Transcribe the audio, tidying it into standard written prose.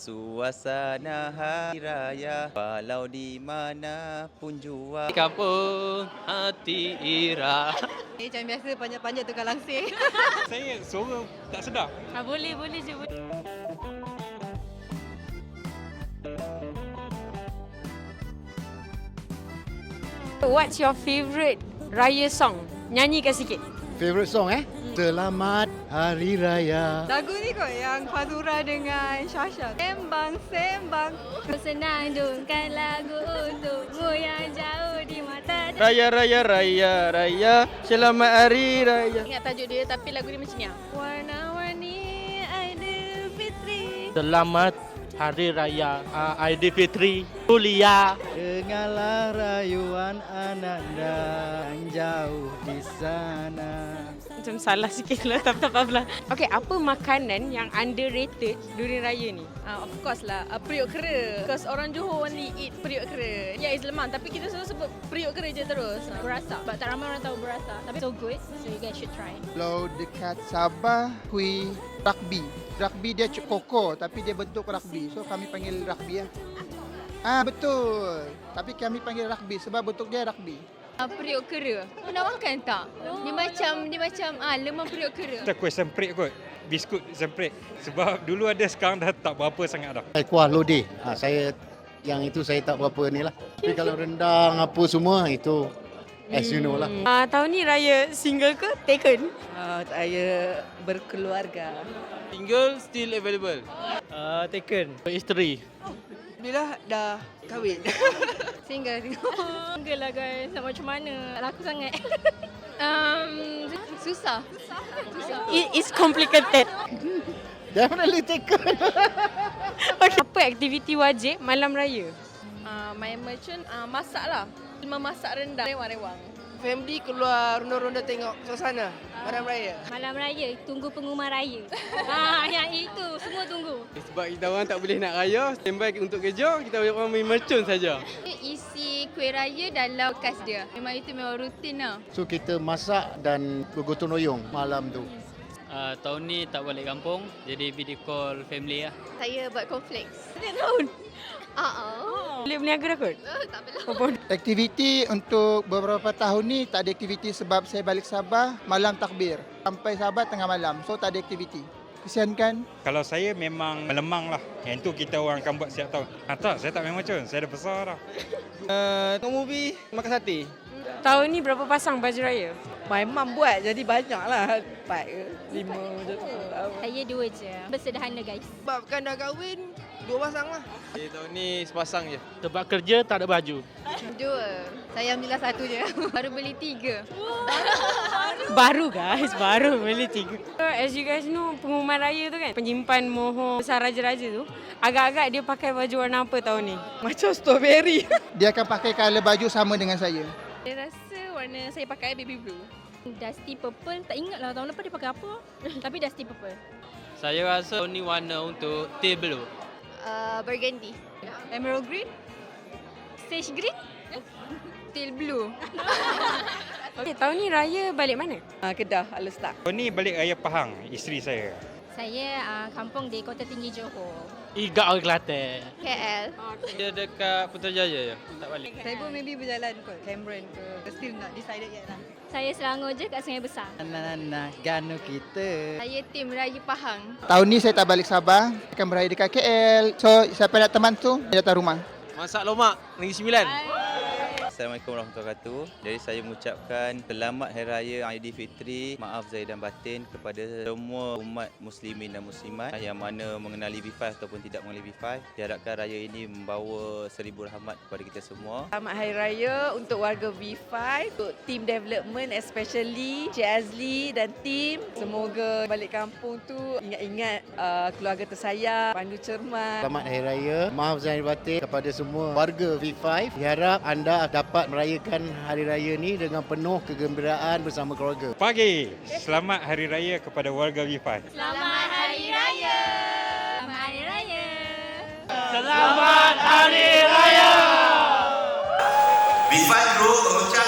Suasana hari raya walau di mana pun jua. Di kampung hati ira. Macam biasa panjat-panjat tukar langsir. Saya suara tak sedap. Boleh je. What's your favourite raya song? Nyanyikan sikit. Favorite song Selamat Hari Raya. Lagu ni kot yang Fazura dengan Syasha. Sembang. Senandungkan lagu untukmu yang jauh di mata. Raya, raya, raya, raya. Selamat Hari Raya. Ingat tajuk dia tapi lagu dia macam ni. Warna-warni Aidilfitri. Selamat Hari Raya Aidilfitri. Kuliah. Dengarlah rayuan ananda yang jauh di sana. Macam salah sikit lah, tak apa-apa. Okay, apa makanan yang underrated during raya ni? Of course lah, periuk kera. Because orang Johor only eat periuk kera. Yeah, it's lemang tapi kita selalu sebut periuk kera je terus. Berasa. Sebab tak ramai orang tahu berasa. Tapi so good, so you guys should try. Kalau dekat Sabah, kuih rugby. Rugby dia koko tapi dia bentuk rugby. So kami panggil rugby lah. Betul. Tapi kami panggil rugby sebab bentuk dia rugby. Periuk kera. Pernah makan tak? Dia macam lemang periuk kera. Kita kuih semprit kot. Biskut semprit. Sebab dulu ada, sekarang dah tak berapa sangat dah. Kuah lodeh. Saya yang itu saya tak berapa ni lah. Tapi kalau rendang apa semua itu as you know lah. Tahun ni raya single ke taken? Saya berkeluarga. Single still available. Taken. Isteri. Alhamdulillah dah kahwin. Single lah guys. Nak macam mana? Laku sangat. Susah. It's complicated. Definitely taken. Apa aktiviti wajib malam raya? Main merchant, masak lah. Memasak rendang, rewang-rewang. Family keluar ronda-ronda tengok suasana malam raya. Malam raya, tunggu pengumuman raya. Yang itu, semua tunggu. Sebab kita orang tak boleh nak raya, standby untuk kerja, kita orang main merchant saja. Isi kuih raya dalam kas dia. Memang itu memang rutin lah. So kita masak dan bergotong royong malam tu. Tahun ni tak balik kampung, jadi video call family lah. Saya buat cornflakes. Boleh berniaga dah kot? Tak boleh. Aktiviti untuk beberapa tahun ni tak ada aktiviti sebab saya balik Sabah malam takbir. Sampai Sabah tengah malam. So tak ada aktiviti. Kesian kan? Kalau saya memang melemang lah. Yang tu kita orang akan buat setiap tahun. Tak, saya tak main merchant. Saya dah besar dah. Tengok movie, makan sate. Tahun ni berapa pasang baju raya? My mum buat jadi banyak lah. 4 ke 5 macam tu. Saya 2 je. Bersederhana guys. Sebabkan dah kahwin, 2 pasang lah. Tahun ni sepasang je. Sebab kerja tak ada baju. 2. Saya alhamdulillah 1 je. Baru beli 3. Baru guys, baru beli 3. As you guys know, pengumuman raya tu kan, penyimpan mohon besar raja-raja tu, agak-agak dia pakai baju warna apa tahun ni? Macam strawberry. Dia akan pakai colour baju sama dengan saya. Saya rasa warna saya pakai baby blue. Dusty purple, tak ingat lah tahun lepas dia pakai apa. Tapi dusty purple. Saya rasa ni warna untuk teal blue. Burgundy. Emerald green. Sage green. Teal blue. Okay, tahun ni raya balik mana? Kedah, Alestak. Tahun ni balik raya Pahang, isteri saya. Saya kampung di Kota Tinggi Johor. Iga Kelantan. KL. Dia dekat Putrajaya je, tak balik. Saya pun maybe berjalan kot, Cameron ke. Still not decided yet lah. Saya Selangor je kat Sungai Besar. Anak-anak ganu kita. Saya tim Raya Pahang. Tahun ni saya tak balik Sabah. Akan beraya dekat KL. So siapa nak teman tu, dia datang rumah. Masak lomak, Negeri Sembilan. Assalamualaikum warahmatullahi wabarakatuh. Jadi saya mengucapkan selamat Hari Raya Aidilfitri. Maaf zahir dan batin kepada semua umat muslimin dan muslimat yang mana mengenali B5 ataupun tidak mengenali B5. Diharapkan raya ini membawa 1000 rahmat kepada kita semua. Selamat Hari Raya untuk warga V5, untuk team development especially Cik Azli dan team. Semoga balik kampung tu ingat-ingat keluarga tersayang, pandu cermat. Selamat Hari Raya. Maaf zahir batin kepada semua warga V5. Diharap anda dapat merayakan Hari Raya ni dengan penuh kegembiraan bersama keluarga. Pagi, selamat Hari Raya kepada warga V5. Selamat Hari Raya. Selamat Hari Raya. Selamat Hari Raya. B5 bro, mengucap